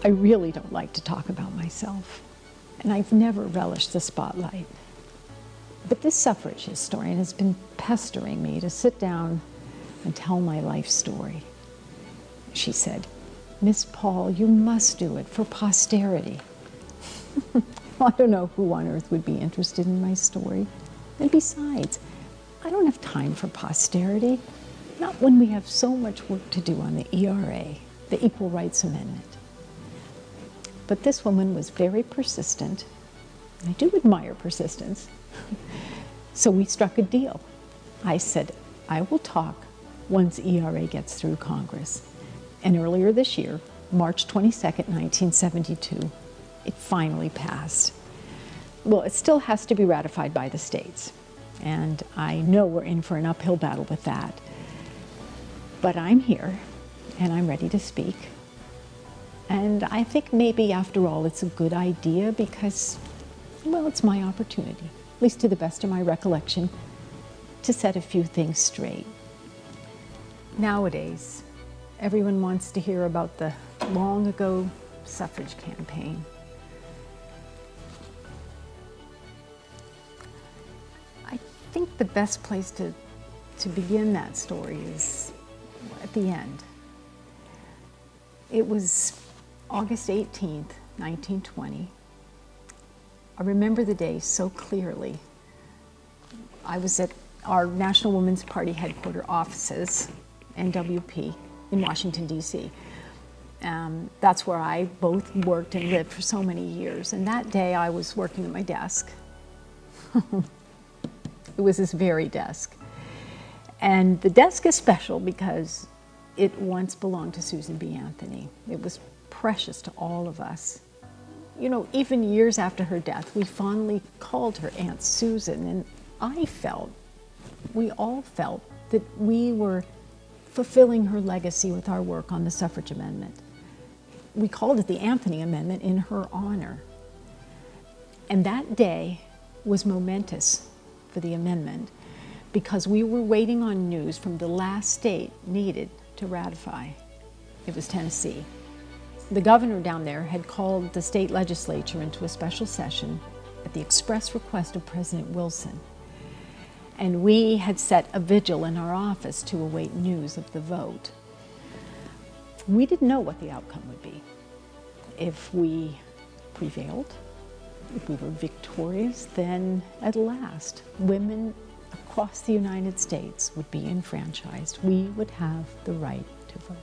I really don't like to talk about myself, and I've never relished the spotlight. But this suffrage historian has been pestering me to sit down and tell my life story. She said, "Miss Paul, you must do it for posterity." I don't know who on earth would be interested in my story. And besides, I don't have time for posterity, not when we have so much work to do on the ERA, the Equal Rights Amendment. But this woman was very persistent. I do admire persistence. So we struck a deal. I said, I will talk once ERA gets through Congress. And earlier this year, March 22nd, 1972, it finally passed. Well, it still has to be ratified by the states. And I know we're in for an uphill battle with that. But I'm here, and I'm ready to speak. And I think maybe, after all, it's a good idea because, well, it's my opportunity, at least to the best of my recollection, to set a few things straight. Nowadays, everyone wants to hear about the long-ago suffrage campaign. I think the best place to begin that story is at the end. It was August 18th, 1920. I remember the day so clearly. I was at our National Women's Party headquarters offices, NWP, in Washington, D.C. That's where I both worked and lived for so many years. And that day I was working at my desk. It was this very desk. And the desk is special because it once belonged to Susan B. Anthony. It was precious to all of us. You know, even years after her death, we fondly called her Aunt Susan, and we all felt that we were fulfilling her legacy with our work on the suffrage amendment. We called it the Anthony Amendment in her honor. And that day was momentous for the amendment because we were waiting on news from the last state needed to ratify. It was Tennessee. The governor down there had called the state legislature into a special session at the express request of President Wilson. And we had set a vigil in our office to await news of the vote. We didn't know what the outcome would be. If we prevailed, if we were victorious, then at last, women across the United States would be enfranchised. We would have the right to vote.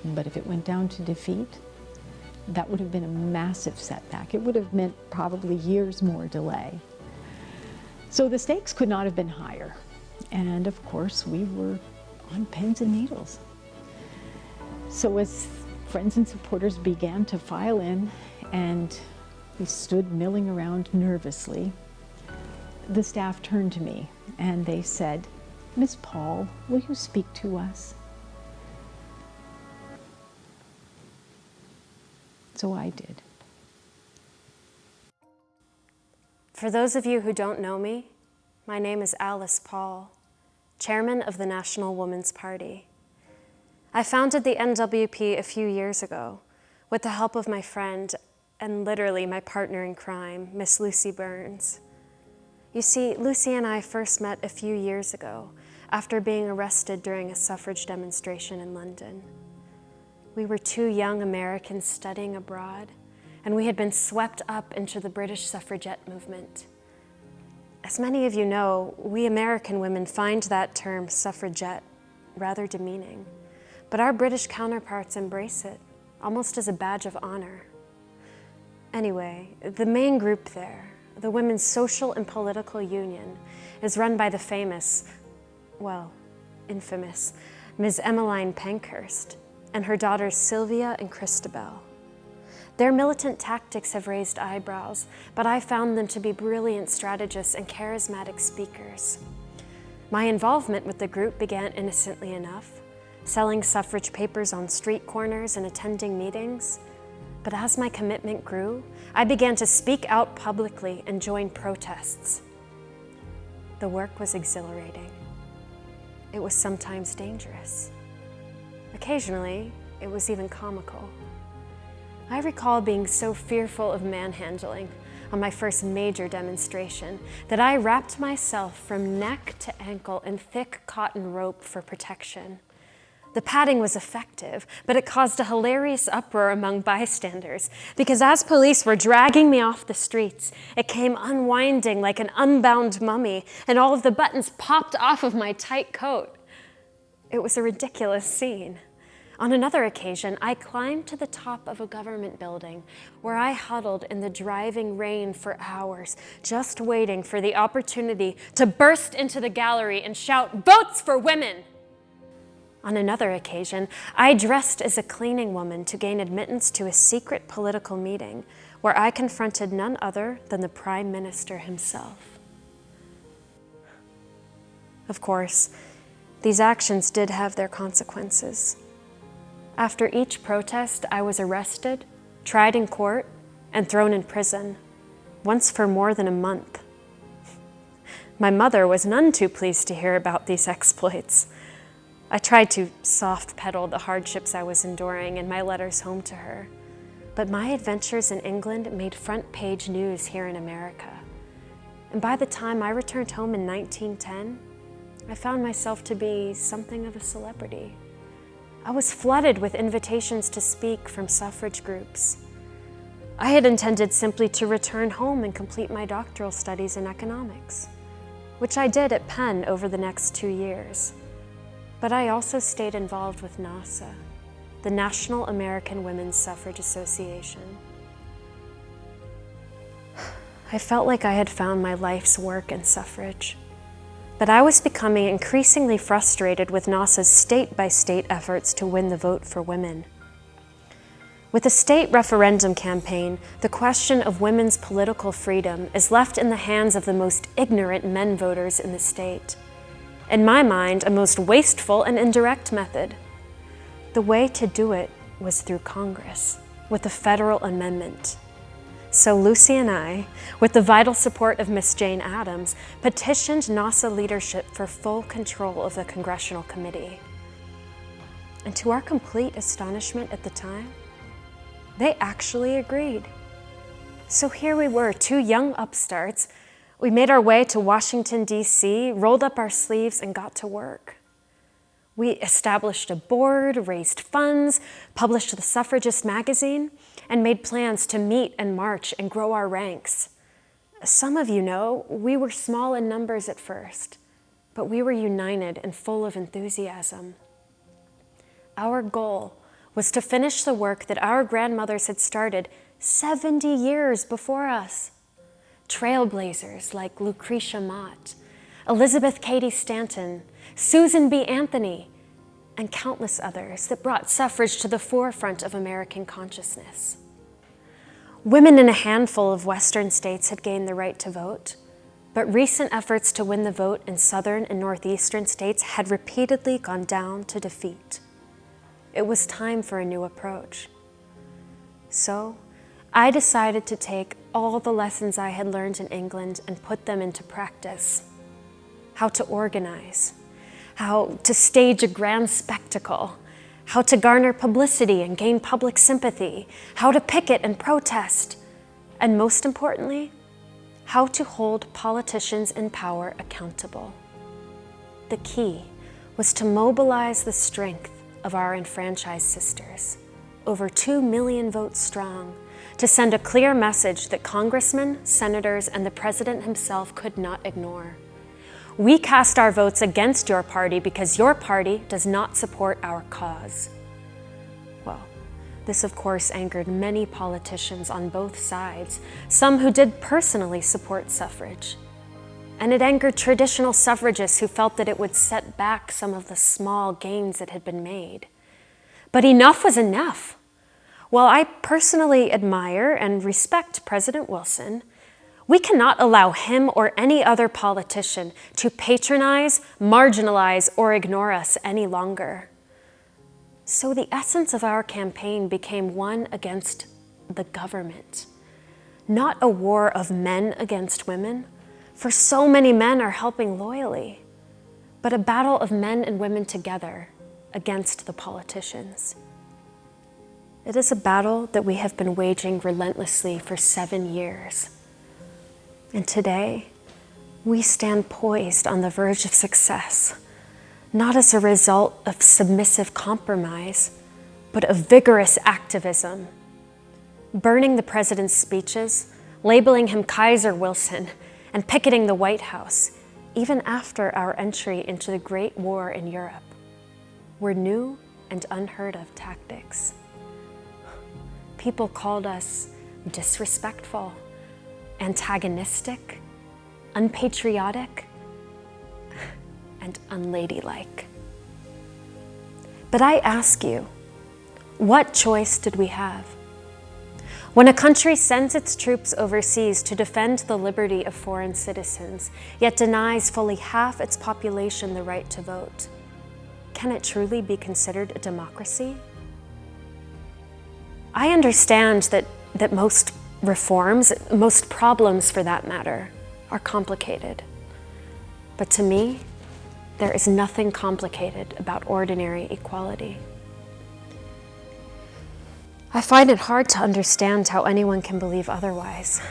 But if it went down to defeat, that would have been a massive setback. It would have meant probably years more delay. So the stakes could not have been higher. And of course, we were on pins and needles. So as friends and supporters began to file in and we stood milling around nervously, the staff turned to me and they said, "Miss Paul, will you speak to us?" So I did. For those of you who don't know me, my name is Alice Paul, chairman of the National Women's Party. I founded the NWP a few years ago with the help of my friend and literally my partner in crime, Miss Lucy Burns. You see, Lucy and I first met a few years ago after being arrested during a suffrage demonstration in London. We were two young Americans studying abroad, and we had been swept up into the British suffragette movement. As many of you know, we American women find that term suffragette rather demeaning, but our British counterparts embrace it, almost as a badge of honor. Anyway, the main group there, the Women's Social and Political Union, is run by the famous, well, infamous, Ms. Emmeline Pankhurst and her daughters Sylvia and Christabel. Their militant tactics have raised eyebrows, but I found them to be brilliant strategists and charismatic speakers. My involvement with the group began innocently enough, selling suffrage papers on street corners and attending meetings. But as my commitment grew, I began to speak out publicly and join protests. The work was exhilarating. It was sometimes dangerous. Occasionally, it was even comical. I recall being so fearful of manhandling on my first major demonstration that I wrapped myself from neck to ankle in thick cotton rope for protection. The padding was effective, but it caused a hilarious uproar among bystanders because as police were dragging me off the streets, it came unwinding like an unbound mummy, and all of the buttons popped off of my tight coat. It was a ridiculous scene. On another occasion, I climbed to the top of a government building where I huddled in the driving rain for hours, just waiting for the opportunity to burst into the gallery and shout, "Votes for women!" On another occasion, I dressed as a cleaning woman to gain admittance to a secret political meeting where I confronted none other than the Prime Minister himself. Of course, these actions did have their consequences. After each protest, I was arrested, tried in court, and thrown in prison, once for more than a month. My mother was none too pleased to hear about these exploits. I tried to soft pedal the hardships I was enduring in my letters home to her, but my adventures in England made front page news here in America. And by the time I returned home in 1910, I found myself to be something of a celebrity. I was flooded with invitations to speak from suffrage groups. I had intended simply to return home and complete my doctoral studies in economics, which I did at Penn over the next 2 years. But I also stayed involved with NASA, the National American Women's Suffrage Association. I felt like I had found my life's work in suffrage, but I was becoming increasingly frustrated with NASA's state-by-state efforts to win the vote for women. With the state referendum campaign, the question of women's political freedom is left in the hands of the most ignorant men voters in the state. In my mind, a most wasteful and indirect method. The way to do it was through Congress, with a federal amendment. So Lucy and I, with the vital support of Miss Jane Addams, petitioned NASA leadership for full control of the Congressional Committee. And to our complete astonishment at the time, they actually agreed. So here we were, two young upstarts. We made our way to Washington, D.C., rolled up our sleeves, and got to work. We established a board, raised funds, published the Suffragist magazine, and made plans to meet and march and grow our ranks. Some of you know, we were small in numbers at first, but we were united and full of enthusiasm. Our goal was to finish the work that our grandmothers had started 70 years before us. Trailblazers like Lucretia Mott, Elizabeth Cady Stanton, Susan B. Anthony, and countless others that brought suffrage to the forefront of American consciousness. Women in a handful of Western states had gained the right to vote, but recent efforts to win the vote in Southern and Northeastern states had repeatedly gone down to defeat. It was time for a new approach. So, I decided to take all the lessons I had learned in England and put them into practice. How to organize, how to stage a grand spectacle, how to garner publicity and gain public sympathy, how to picket and protest, and most importantly, how to hold politicians in power accountable. The key was to mobilize the strength of our enfranchised sisters, over 2 million votes strong, to send a clear message that congressmen, senators, and the president himself could not ignore. We cast our votes against your party because your party does not support our cause. Well, this of course angered many politicians on both sides, some who did personally support suffrage. And it angered traditional suffragists who felt that it would set back some of the small gains that had been made. But enough was enough. While I personally admire and respect President Wilson, we cannot allow him or any other politician to patronize, marginalize, or ignore us any longer. So the essence of our campaign became one against the government, not a war of men against women, for so many men are helping loyally, but a battle of men and women together against the politicians. It is a battle that we have been waging relentlessly for 7 years. And today, we stand poised on the verge of success, not as a result of submissive compromise, but of vigorous activism. Burning the president's speeches, labeling him Kaiser Wilson, and picketing the White House, even after our entry into the Great War in Europe, were new and unheard of tactics. People called us disrespectful, antagonistic, unpatriotic, and unladylike. But I ask you, what choice did we have? When a country sends its troops overseas to defend the liberty of foreign citizens, yet denies fully half its population the right to vote, can it truly be considered a democracy? I understand that most reforms, most problems for that matter, are complicated. But to me, there is nothing complicated about ordinary equality. I find it hard to understand how anyone can believe otherwise.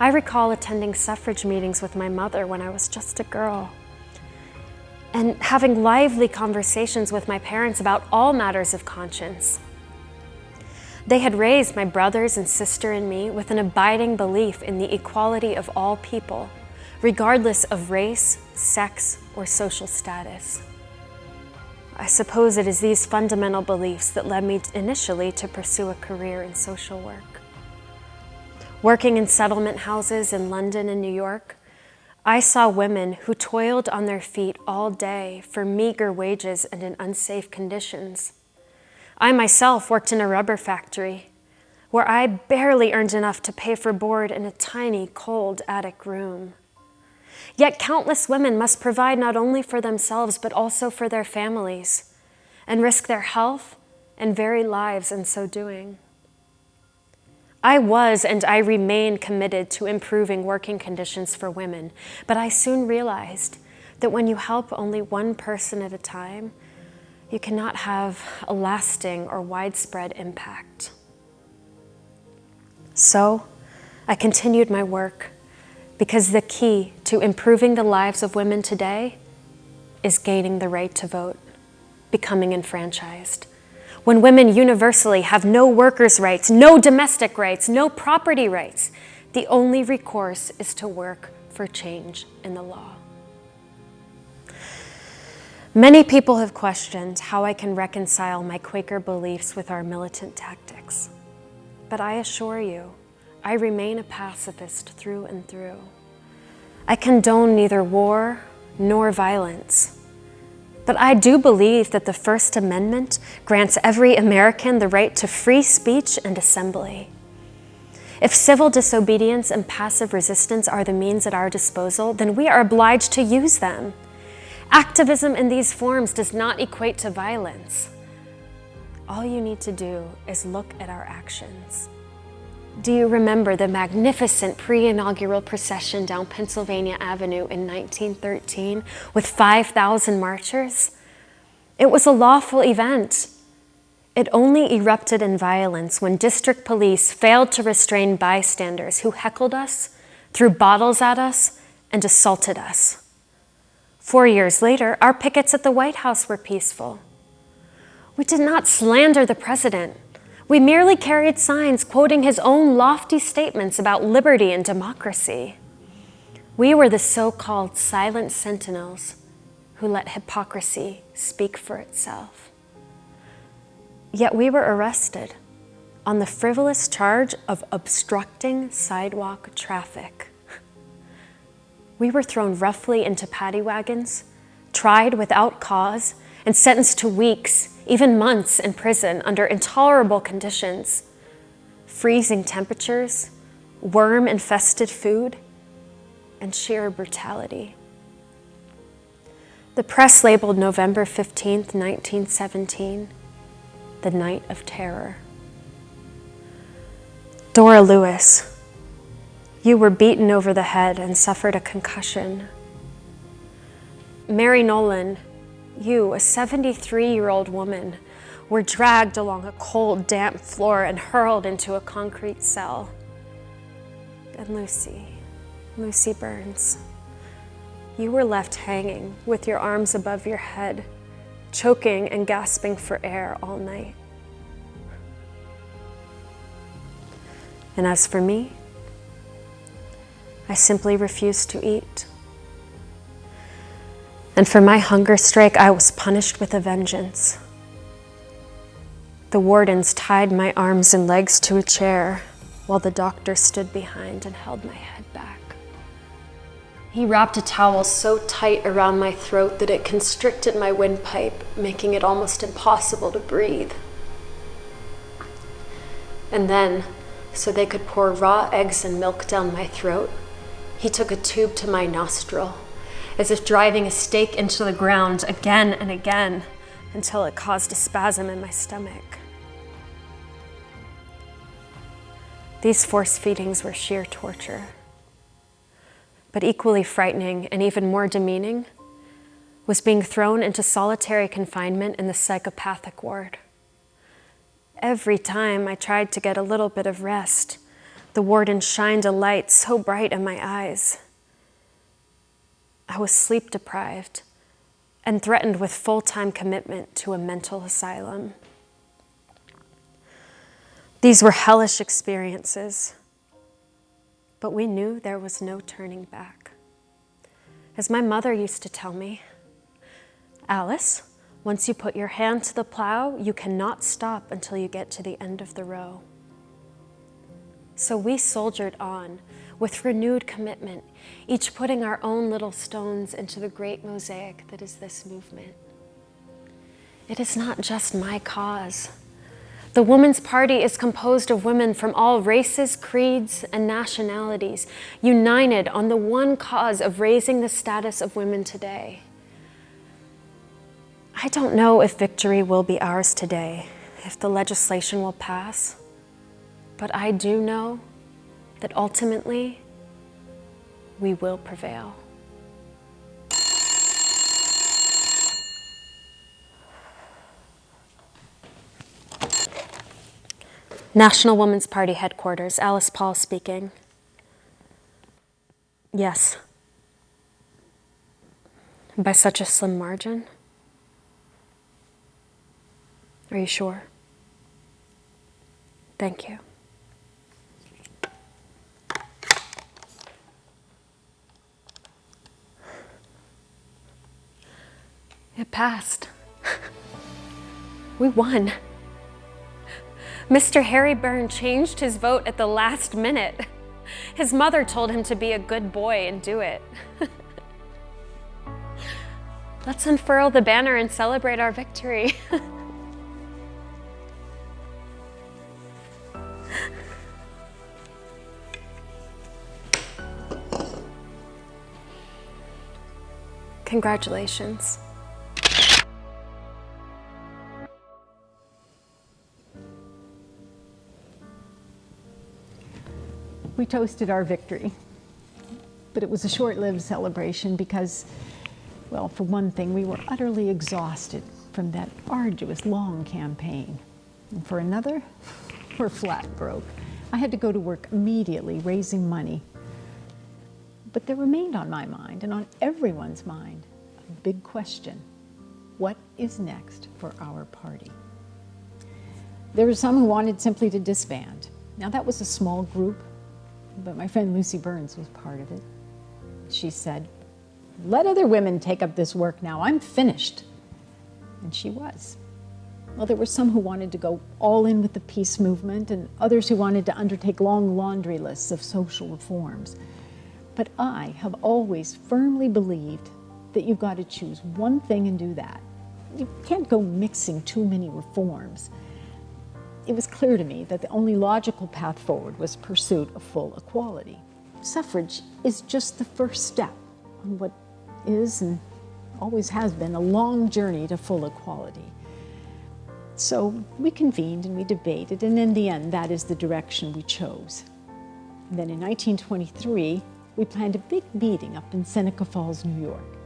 I recall attending suffrage meetings with my mother when I was just a girl, and having lively conversations with my parents about all matters of conscience. They had raised my brothers and sister and me with an abiding belief in the equality of all people, regardless of race, sex, or social status. I suppose it is these fundamental beliefs that led me initially to pursue a career in social work. Working in settlement houses in London and New York, I saw women who toiled on their feet all day for meager wages and in unsafe conditions. I myself worked in a rubber factory where I barely earned enough to pay for board in a tiny, cold attic room. Yet countless women must provide not only for themselves, but also for their families, and risk their health and very lives in so doing. I was and I remain committed to improving working conditions for women, but I soon realized that when you help only one person at a time, you cannot have a lasting or widespread impact. So, I continued my work, because the key to improving the lives of women today is gaining the right to vote, becoming enfranchised. When women universally have no workers' rights, no domestic rights, no property rights, the only recourse is to work for change in the law. Many people have questioned how I can reconcile my Quaker beliefs with our militant tactics. But I assure you, I remain a pacifist through and through. I condone neither war nor violence. But I do believe that the First Amendment grants every American the right to free speech and assembly. If civil disobedience and passive resistance are the means at our disposal, then we are obliged to use them. Activism in these forms does not equate to violence. All you need to do is look at our actions. Do you remember the magnificent pre-inaugural procession down Pennsylvania Avenue in 1913 with 5,000 marchers? It was a lawful event. It only erupted in violence when district police failed to restrain bystanders who heckled us, threw bottles at us, and assaulted us. 4 years later, our pickets at the White House were peaceful. We did not slander the president. We merely carried signs quoting his own lofty statements about liberty and democracy. We were the so-called silent sentinels who let hypocrisy speak for itself. Yet we were arrested on the frivolous charge of obstructing sidewalk traffic. We were thrown roughly into paddy wagons, tried without cause, and sentenced to weeks, even months in prison under intolerable conditions, freezing temperatures, worm-infested food, and sheer brutality. The press labeled November 15th, 1917, the Night of Terror. Dora Lewis, you were beaten over the head and suffered a concussion. Mary Nolan, you, a 73-year-old woman, were dragged along a cold, damp floor and hurled into a concrete cell. And Lucy Burns, you were left hanging with your arms above your head, choking and gasping for air all night. And as for me, I simply refused to eat. And for my hunger strike, I was punished with a vengeance. The wardens tied my arms and legs to a chair while the doctor stood behind and held my head back. He wrapped a towel so tight around my throat that it constricted my windpipe, making it almost impossible to breathe. And then, so they could pour raw eggs and milk down my throat, he took a tube to my nostril, as if driving a stake into the ground again and again until it caused a spasm in my stomach. These force feedings were sheer torture. But equally frightening and even more demeaning was being thrown into solitary confinement in the psychopathic ward. Every time I tried to get a little bit of rest, the warden shined a light so bright in my eyes. I was sleep deprived and threatened with full-time commitment to a mental asylum. These were hellish experiences, but we knew there was no turning back. As my mother used to tell me, Alice, once you put your hand to the plow, you cannot stop until you get to the end of the row. So we soldiered on with renewed commitment, each putting our own little stones into the great mosaic that is this movement. It is not just my cause. The Women's Party is composed of women from all races, creeds, and nationalities, united on the one cause of raising the status of women today. I don't know if victory will be ours today, if the legislation will pass, but I do know that ultimately we will prevail. National Women's Party headquarters, Alice Paul speaking. Yes. By such a slim margin? Are you sure? Thank you. It passed. We won. Mr. Harry Byrne changed his vote at the last minute. His mother told him to be a good boy and do it. Let's unfurl the banner and celebrate our victory. Congratulations. We toasted our victory, but it was a short-lived celebration because, well, for one thing, we were utterly exhausted from that arduous, long campaign. And for another, we're flat broke. I had to go to work immediately raising money. But there remained on my mind, and on everyone's mind, a big question. What is next for our party? There were some who wanted simply to disband. Now, that was a small group, but my friend Lucy Burns was part of it. She said, "Let other women take up this work now. I'm finished." And she was. Well, there were some who wanted to go all in with the peace movement and others who wanted to undertake long laundry lists of social reforms. But I have always firmly believed that you've got to choose one thing and do that. You can't go mixing too many reforms. It was clear to me that the only logical path forward was pursuit of full equality. Suffrage is just the first step on what is and always has been a long journey to full equality. So we convened and we debated, and in the end, that is the direction we chose. And then in 1923, we planned a big meeting up in Seneca Falls, New York.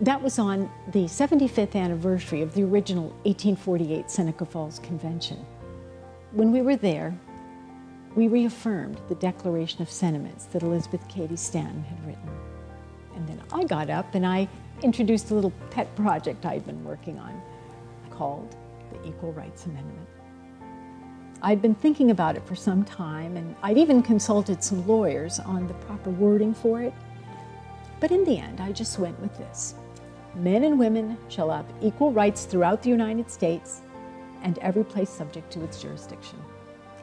That was on the 75th anniversary of the original 1848 Seneca Falls Convention. When we were there, we reaffirmed the Declaration of Sentiments that Elizabeth Cady Stanton had written. And then I got up and I introduced a little pet project I'd been working on called the Equal Rights Amendment. I'd been thinking about it for some time, and I'd even consulted some lawyers on the proper wording for it. But in the end, I just went with this. Men and women shall have equal rights throughout the United States and every place subject to its jurisdiction.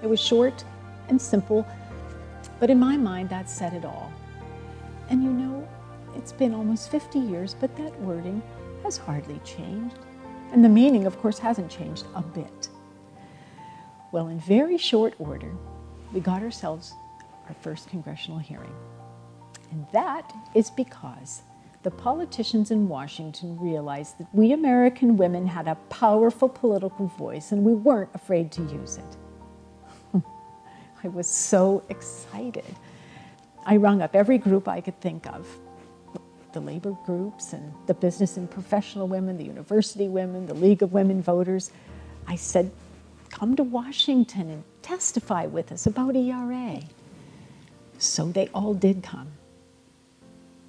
It was short and simple, but in my mind, that said it all. And you know, it's been almost 50 years, but that wording has hardly changed. And the meaning, of course, hasn't changed a bit. Well, in very short order, we got ourselves our first congressional hearing. And that is because the politicians in Washington realized that we American women had a powerful political voice and we weren't afraid to use it. I was so excited. I rung up every group I could think of, the labor groups and the business and professional women, the university women, the League of Women Voters. I said, come to Washington and testify with us about ERA. So they all did come.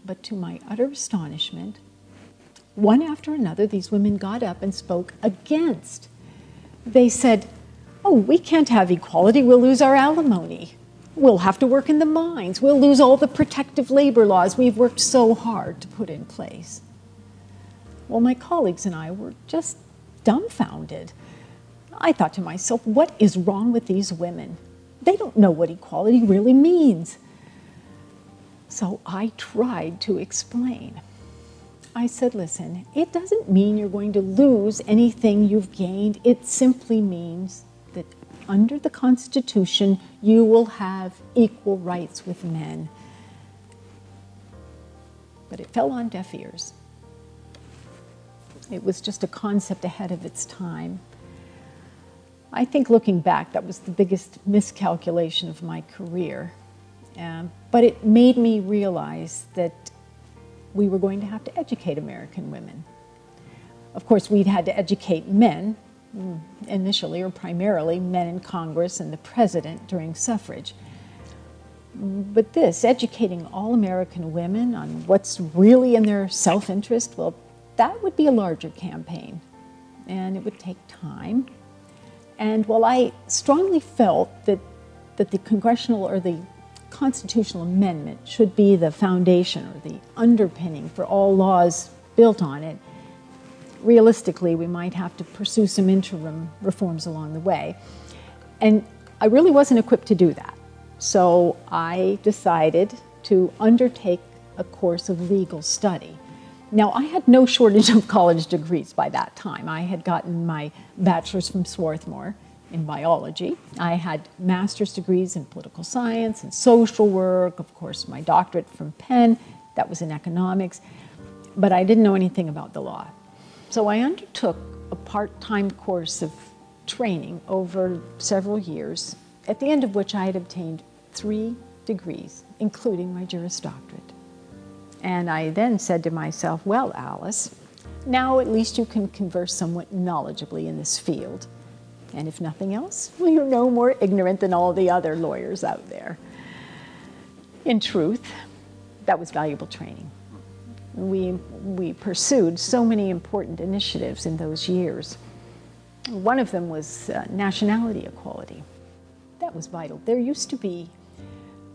But to my utter astonishment, one after another, these women got up and spoke against. They said, oh, we can't have equality, we'll lose our alimony. We'll have to work in the mines. We'll lose all the protective labor laws we've worked so hard to put in place. Well, my colleagues and I were just dumbfounded. I thought to myself, what is wrong with these women? They don't know what equality really means. So I tried to explain. I said, listen, it doesn't mean you're going to lose anything you've gained. It simply means that under the Constitution, you will have equal rights with men. But it fell on deaf ears. It was just a concept ahead of its time. I think looking back, that was the biggest miscalculation of my career. But it made me realize that we were going to have to educate American women. Of course, we'd had to educate men, initially or primarily men in Congress and the president during suffrage. But this, educating all American women on what's really in their self-interest, well, that would be a larger campaign, and it would take time. And while I strongly felt that the congressional or the constitutional amendment should be the foundation or the underpinning for all laws built on it, realistically, we might have to pursue some interim reforms along the way. And I really wasn't equipped to do that. So I decided to undertake a course of legal study. Now, I had no shortage of college degrees by that time. I had gotten my bachelor's from Swarthmore in biology. I had master's degrees in political science and social work, of course, my doctorate from Penn, that was in economics, but I didn't know anything about the law. So I undertook a part-time course of training over several years, at the end of which I had obtained 3 degrees, including my Juris Doctorate. And I then said to myself, well, Alice, now at least you can converse somewhat knowledgeably in this field. And if nothing else, well, you're no more ignorant than all the other lawyers out there. In truth, that was valuable training. We pursued so many important initiatives in those years. One of them was nationality equality. That was vital. There used to be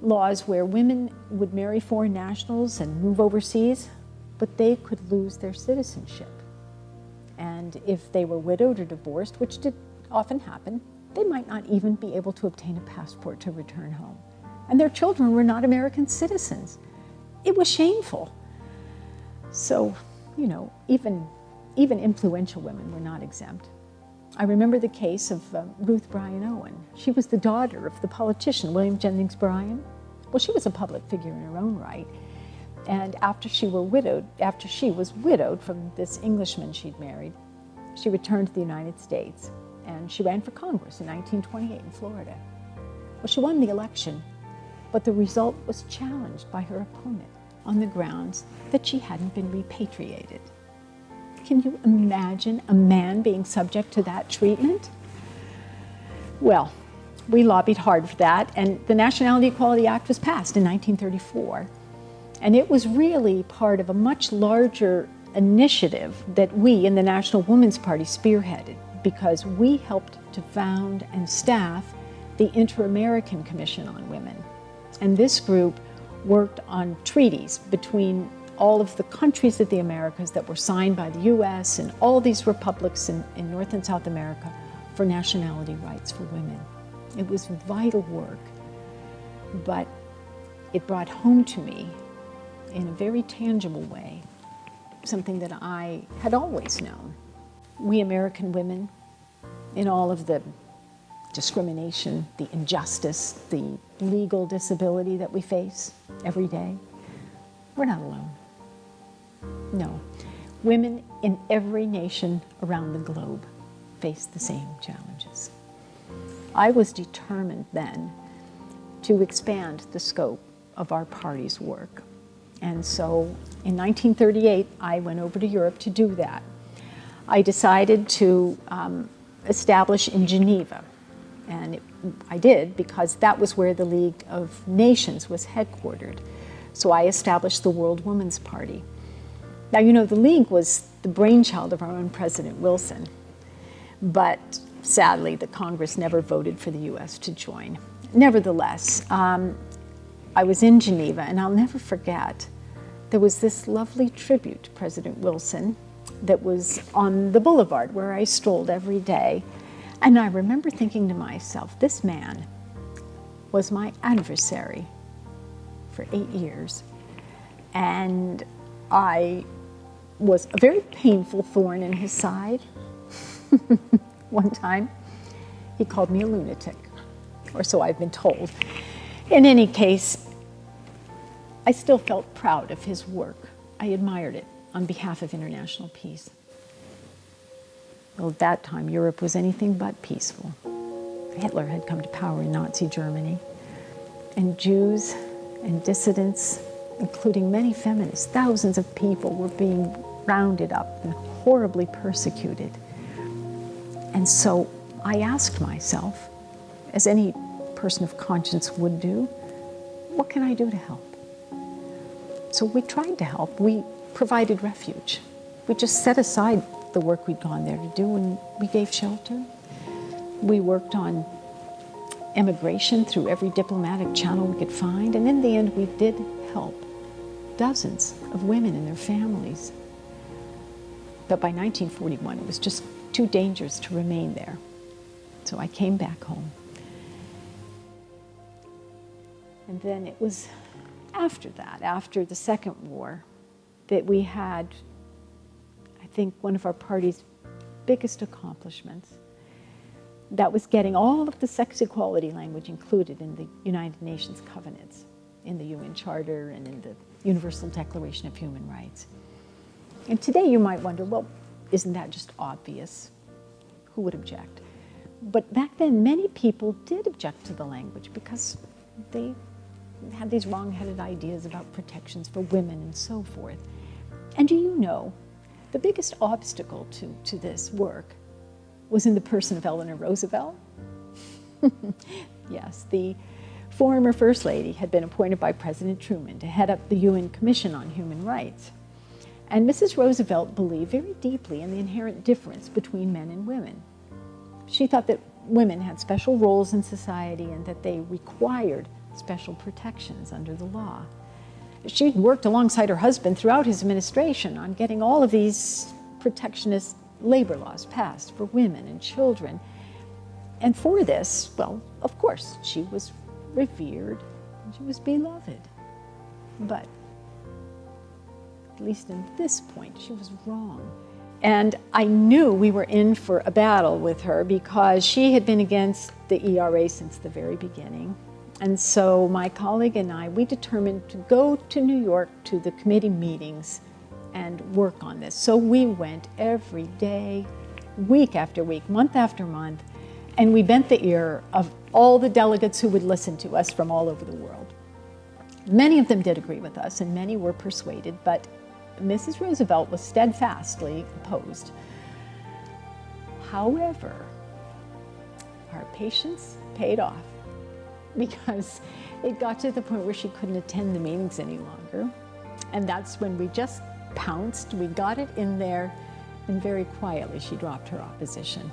laws where women would marry foreign nationals and move overseas, but they could lose their citizenship. And if they were widowed or divorced, which did often happen, they might not even be able to obtain a passport to return home. And their children were not American citizens. It was shameful. So, you know, even influential women were not exempt. I remember the case of Ruth Bryan Owen. She was the daughter of the politician William Jennings Bryan. Well, she was a public figure in her own right. And after she was widowed from this Englishman she'd married, she returned to the United States and she ran for Congress in 1928 in Florida. Well, she won the election, but the result was challenged by her opponent, on the grounds that she hadn't been repatriated. Can you imagine a man being subject to that treatment? Well, we lobbied hard for that, and the Nationality Equality Act was passed in 1934. And it was really part of a much larger initiative that we in the National Women's Party spearheaded, because we helped to found and staff the Inter-American Commission on Women. And this group worked on treaties between all of the countries of the Americas that were signed by the US and all these republics in North and South America for nationality rights for women. It was vital work, but it brought home to me in a very tangible way something that I had always known. We American women, in all of the discrimination, the injustice, the legal disability that we face every day, we're not alone. No, women in every nation around the globe face the same challenges. I was determined then to expand the scope of our party's work. And so in 1938, I went over to Europe to do that. I decided to establish in Geneva. And I did because that was where the League of Nations was headquartered. So I established the World Women's Party. Now, you know, the League was the brainchild of our own President Wilson, but sadly, the Congress never voted for the US to join. Nevertheless, I was in Geneva, and I'll never forget, there was this lovely tribute to President Wilson that was on the boulevard where I strolled every day. And I remember thinking to myself, this man was my adversary for 8 years. And I was a very painful thorn in his side. One time, he called me a lunatic, or so I've been told. In any case, I still felt proud of his work. I admired it on behalf of international peace. Well, at that time, Europe was anything but peaceful. Hitler had come to power in Nazi Germany, and Jews and dissidents, including many feminists, thousands of people were being rounded up and horribly persecuted. And so I asked myself, as any person of conscience would do, what can I do to help? So we tried to help. We provided refuge. We just set aside the work we'd gone there to do, and we gave shelter. We worked on immigration through every diplomatic channel we could find, and in the end, we did help dozens of women and their families. But by 1941, it was just too dangerous to remain there. So I came back home. And then it was after that, after the Second War, that we had, I think, one of our party's biggest accomplishments. That was getting all of the sex equality language included in the United Nations covenants, in the UN Charter and in the Universal Declaration of Human Rights. And today you might wonder, well, isn't that just obvious? Who would object? But back then, many people did object to the language because they had these wrong-headed ideas about protections for women and so forth. And do you know, the biggest obstacle to this work was in the person of Eleanor Roosevelt. Yes, the former First Lady had been appointed by President Truman to head up the UN Commission on Human Rights. And Mrs. Roosevelt believed very deeply in the inherent difference between men and women. She thought that women had special roles in society and that they required special protections under the law. She'd worked alongside her husband throughout his administration on getting all of these protectionist labor laws passed for women and children. And for this, well, of course, she was revered and she was beloved. But at least in this point, she was wrong. And I knew we were in for a battle with her because she had been against the ERA since the very beginning. And so my colleague and I, we determined to go to New York to the committee meetings and work on this. So we went every day, week after week, month after month, and we bent the ear of all the delegates who would listen to us from all over the world. Many of them did agree with us, and many were persuaded, but Mrs. Roosevelt was steadfastly opposed. However, our patience paid off, because it got to the point where she couldn't attend the meetings any longer. And that's when we just pounced, we got it in there, and very quietly she dropped her opposition.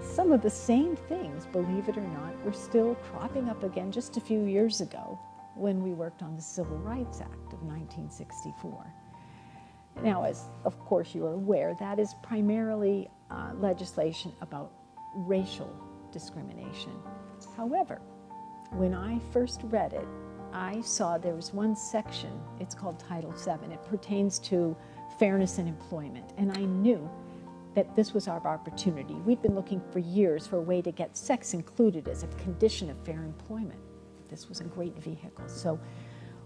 Some of the same things, believe it or not, were still cropping up again just a few years ago when we worked on the Civil Rights Act of 1964. Now, as of course you are aware, that is primarily legislation about racial discrimination. However, when I first read it, I saw there was one section, it's called Title VII. It pertains to fairness in employment, and I knew that this was our opportunity. We'd been looking for years for a way to get sex included as a condition of fair employment. This was a great vehicle. So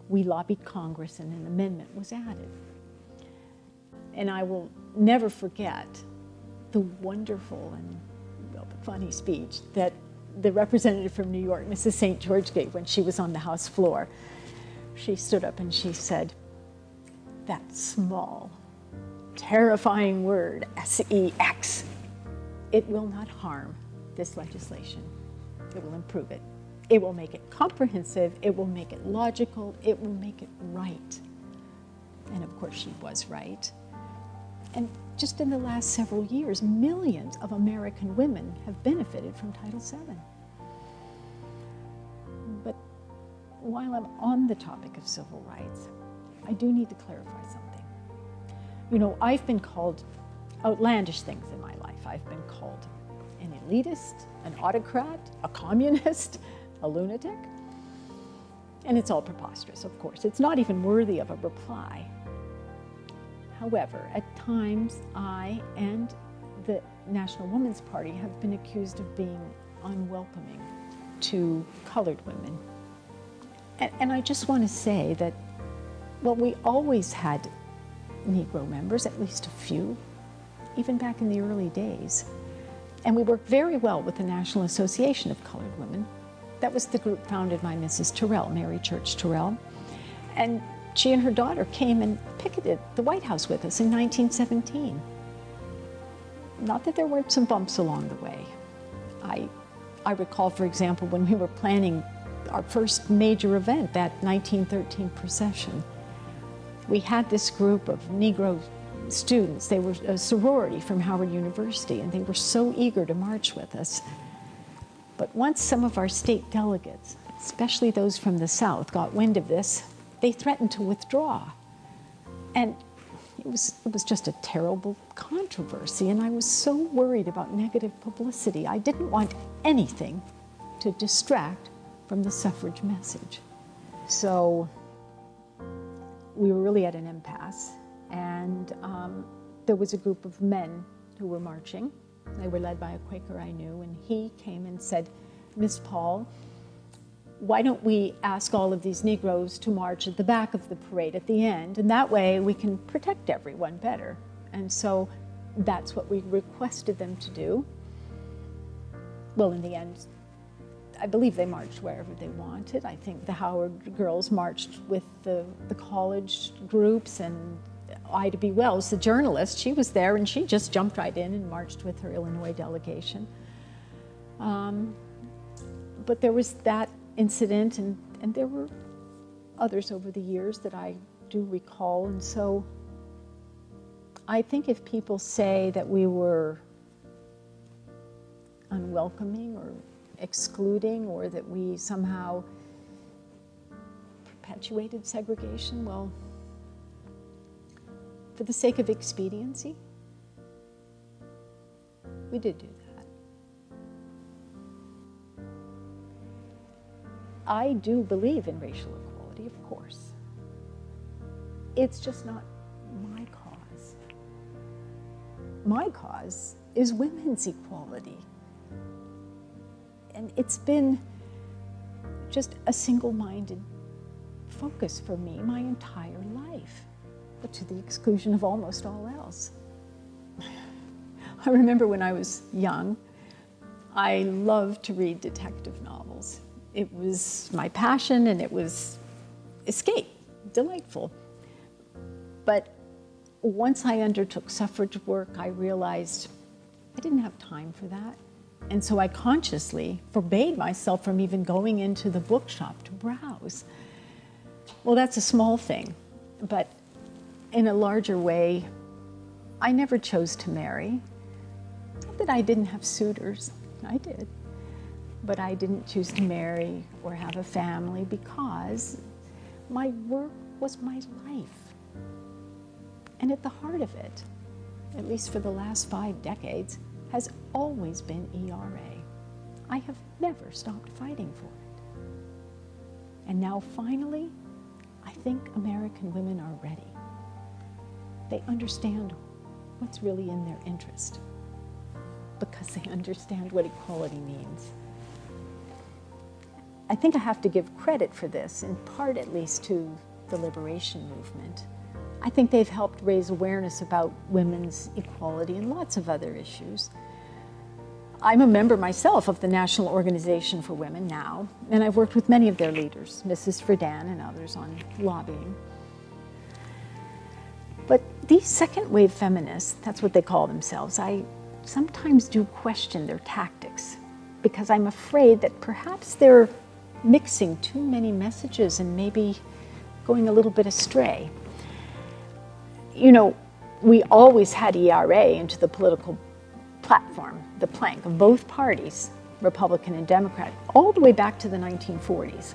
we lobbied Congress and an amendment was added. And I will never forget the wonderful and funny speech that the representative from New York, Mrs. St. George, gave when she was on the House floor. She stood up and she said, "That small, terrifying word, sex, it will not harm this legislation. It will improve it. It will make it comprehensive. It will make it logical. It will make it right." And of course she was right. And just in the last several years, millions of American women have benefited from Title VII. But while I'm on the topic of civil rights, I do need to clarify something. You know, I've been called outlandish things in my life. I've been called an elitist, an autocrat, a communist, a lunatic. And it's all preposterous, of course. It's not even worthy of a reply. However, at times, I and the National Women's Party have been accused of being unwelcoming to colored women. And I just want to say that, well, we always had Negro members, at least a few, even back in the early days. And we worked very well with the National Association of Colored Women. That was the group founded by Mrs. Terrell, Mary Church Terrell. And she and her daughter came and picketed the White House with us in 1917. Not that there weren't some bumps along the way. I recall, for example, when we were planning our first major event, that 1913 procession, we had this group of Negro students. They were a sorority from Howard University, and they were so eager to march with us. But once some of our state delegates, especially those from the South, got wind of this, they threatened to withdraw. And it was just a terrible controversy, and I was so worried about negative publicity. I didn't want anything to distract from the suffrage message. So we were really at an impasse, and there was a group of men who were marching. They were led by a Quaker I knew, and he came and said, "Miss Paul, why don't we ask all of these Negroes to march at the back of the parade at the end, and that way we can protect everyone better." And so that's what we requested them to do. Well, in the end, I believe they marched wherever they wanted. I think the Howard girls marched with the college groups, and Ida B. Wells, the journalist, she was there, and she just jumped right in and marched with her Illinois delegation. But there was that incident, and there were others over the years that I do recall. And so I think if people say that we were unwelcoming or excluding, or that we somehow perpetuated segregation, well, for the sake of expediency, we did do that. I do believe in racial equality, of course. It's just not my cause. My cause is women's equality. And it's been just a single-minded focus for me my entire life, but to the exclusion of almost all else. I remember when I was young, I loved to read detective novels. It was my passion, and it was escape, delightful. But once I undertook suffrage work, I realized I didn't have time for that. And so I consciously forbade myself from even going into the bookshop to browse. Well, that's a small thing, but in a larger way, I never chose to marry. Not that I didn't have suitors, I did. But I didn't choose to marry or have a family because my work was my life. And at the heart of it, at least for the last 5 decades, has always been ERA. I have never stopped fighting for it. And now finally, I think American women are ready. They understand what's really in their interest because they understand what equality means. I think I have to give credit for this, in part at least to the liberation movement. I think they've helped raise awareness about women's equality and lots of other issues. I'm a member myself of the National Organization for Women now, and I've worked with many of their leaders, Mrs. Friedan and others, on lobbying. But these second wave feminists, that's what they call themselves, I sometimes do question their tactics because I'm afraid that perhaps they're mixing too many messages and maybe going a little bit astray. You know, we always had ERA into the political platform, the plank of both parties, Republican and Democrat, all the way back to the 1940s.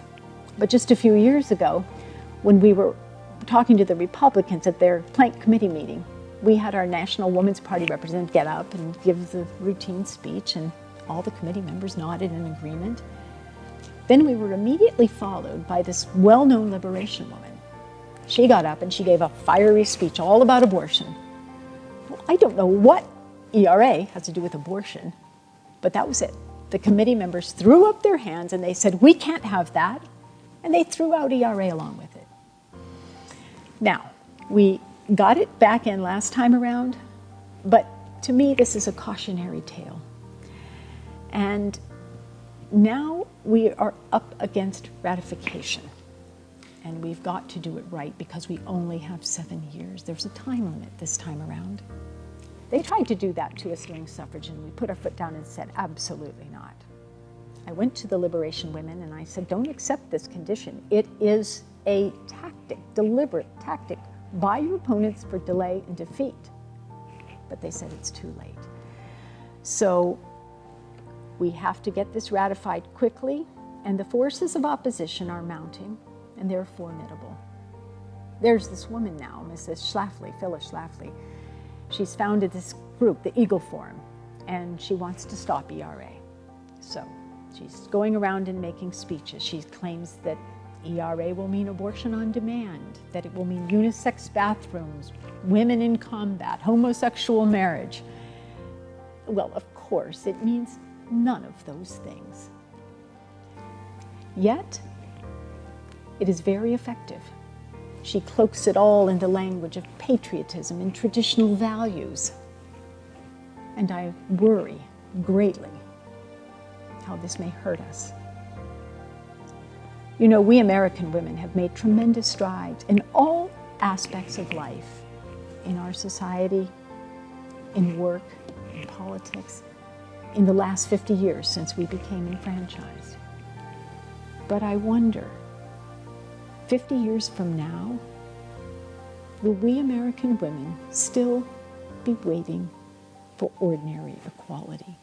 But just a few years ago, when we were talking to the Republicans at their plank committee meeting, we had our National Women's Party representative get up and give the routine speech, and all the committee members nodded in agreement. Then we were immediately followed by this well-known liberation woman. She got up and she gave a fiery speech all about abortion. Well, I don't know what ERA has to do with abortion, but that was it. The committee members threw up their hands and they said, we can't have that, and they threw out ERA along with it. Now, we got it back in last time around, but to me this is a cautionary tale. And now we are up against ratification. And we've got to do it right because we only have 7 years. There's a time limit this time around. They tried to do that to us during suffrage, and we put our foot down and said, absolutely not. I went to the liberation women and I said, don't accept this condition. It is a tactic, deliberate tactic by your opponents for delay and defeat. But they said it's too late. So we have to get this ratified quickly, and the forces of opposition are mounting, and they're formidable. There's this woman now, Mrs. Schlafly, Phyllis Schlafly. She's founded this group, the Eagle Forum, and she wants to stop ERA. So she's going around and making speeches. She claims that ERA will mean abortion on demand, that it will mean unisex bathrooms, women in combat, homosexual marriage. Well, of course, it means none of those things. Yet, it is very effective. She cloaks it all in the language of patriotism and traditional values. And I worry greatly how this may hurt us. You know, we American women have made tremendous strides in all aspects of life, in our society, in work, in politics, in the last 50 years since we became enfranchised. But I wonder, 50 years from now, will we American women still be waiting for ordinary equality?